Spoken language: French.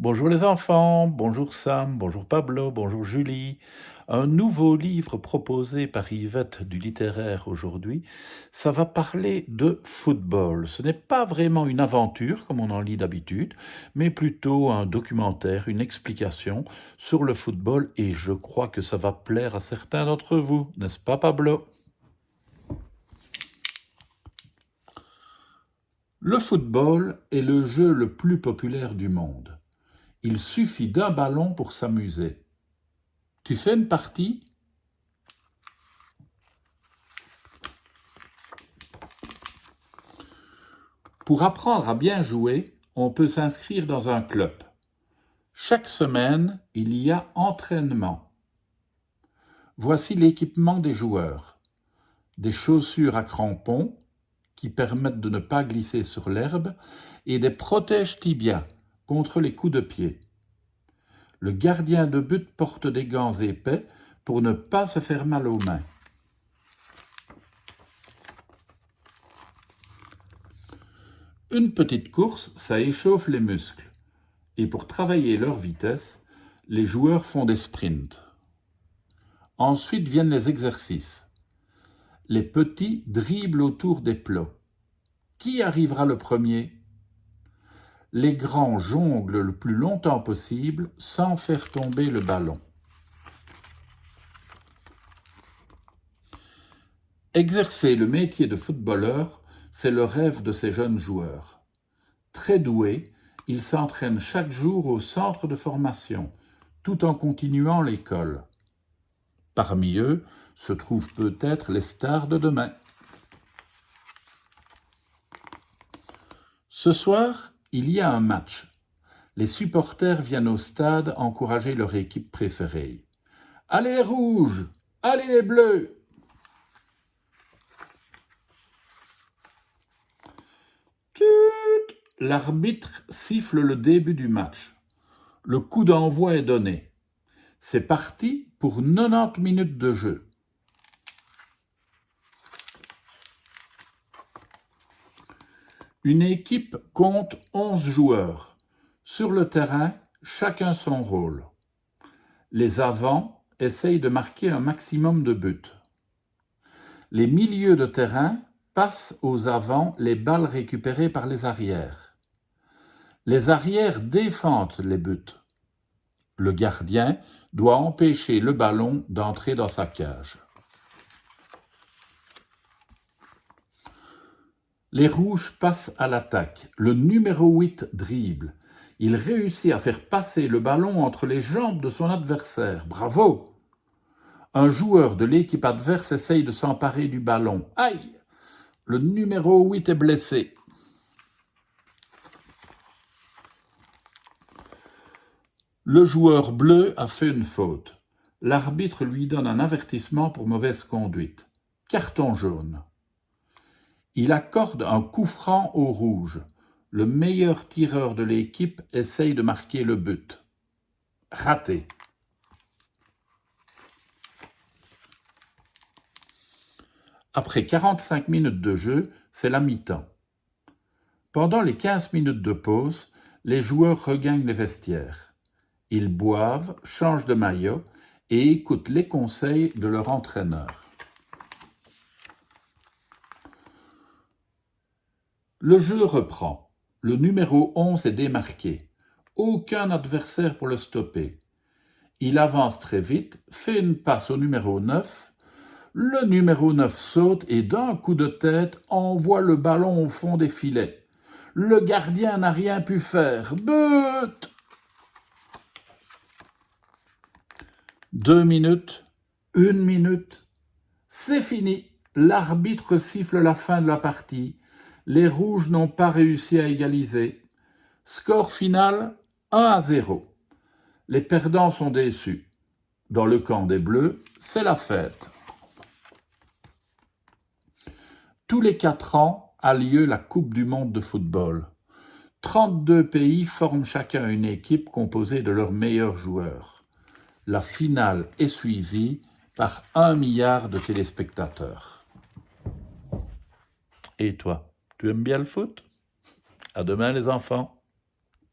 Bonjour les enfants, bonjour Sam, bonjour Pablo, bonjour Julie. Un nouveau livre proposé par Yvette du littéraire aujourd'hui, ça va parler de football. Ce n'est pas vraiment une aventure comme on en lit d'habitude, mais plutôt un documentaire, une explication sur le football et je crois que ça va plaire à certains d'entre vous, n'est-ce pas Pablo? Le football est le jeu le plus populaire du monde. Il suffit d'un ballon pour s'amuser. Tu fais une partie? Pour apprendre à bien jouer, on peut s'inscrire dans un club. Chaque semaine, il y a entraînement. Voici l'équipement des joueurs. Des chaussures à crampons qui permettent de ne pas glisser sur l'herbe et des protèges tibias contre les coups de pied. Le gardien de but porte des gants épais pour ne pas se faire mal aux mains. Une petite course, ça échauffe les muscles. Et pour travailler leur vitesse, les joueurs font des sprints. Ensuite viennent les exercices. Les petits dribblent autour des plots. Qui arrivera le premier? Les grands jonglent le plus longtemps possible sans faire tomber le ballon. Exercer le métier de footballeur, c'est le rêve de ces jeunes joueurs. Très doués, ils s'entraînent chaque jour au centre de formation, tout en continuant l'école. Parmi eux se trouvent peut-être les stars de demain. Ce soir, il y a un match. Les supporters viennent au stade encourager leur équipe préférée. Allez les rouges! Allez les bleus! Tut! L'arbitre siffle le début du match. Le coup d'envoi est donné. C'est parti pour 90 minutes de jeu. Une équipe compte 11 joueurs. Sur le terrain, chacun son rôle. Les avants essayent de marquer un maximum de buts. Les milieux de terrain passent aux avants les balles récupérées par les arrières. Les arrières défendent les buts. Le gardien doit empêcher le ballon d'entrer dans sa cage. Les rouges passent à l'attaque. Le numéro 8 dribble. Il réussit à faire passer le ballon entre les jambes de son adversaire. Bravo! Un joueur de l'équipe adverse essaye de s'emparer du ballon. Aïe! Le numéro 8 est blessé. Le joueur bleu a fait une faute. L'arbitre lui donne un avertissement pour mauvaise conduite. Carton jaune. Il accorde un coup franc au rouge. Le meilleur tireur de l'équipe essaye de marquer le but. Raté. Après 45 minutes de jeu, c'est la mi-temps. Pendant les 15 minutes de pause, les joueurs regagnent les vestiaires. Ils boivent, changent de maillot et écoutent les conseils de leur entraîneur. Le jeu reprend. Le numéro 11 est démarqué. Aucun adversaire pour le stopper. Il avance très vite, fait une passe au numéro 9. Le numéro 9 saute et d'un coup de tête envoie le ballon au fond des filets. Le gardien n'a rien pu faire. But! 2 minutes, 1 minute. C'est fini. L'arbitre siffle la fin de la partie. Les rouges n'ont pas réussi à égaliser. Score final 1-0. Les perdants sont déçus. Dans le camp des Bleus, c'est la fête. Tous les 4 ans a lieu la Coupe du monde de football. 32 pays forment chacun une équipe composée de leurs meilleurs joueurs. La finale est suivie par 1 milliard de téléspectateurs. Et toi, tu aimes bien le foot? À demain les enfants.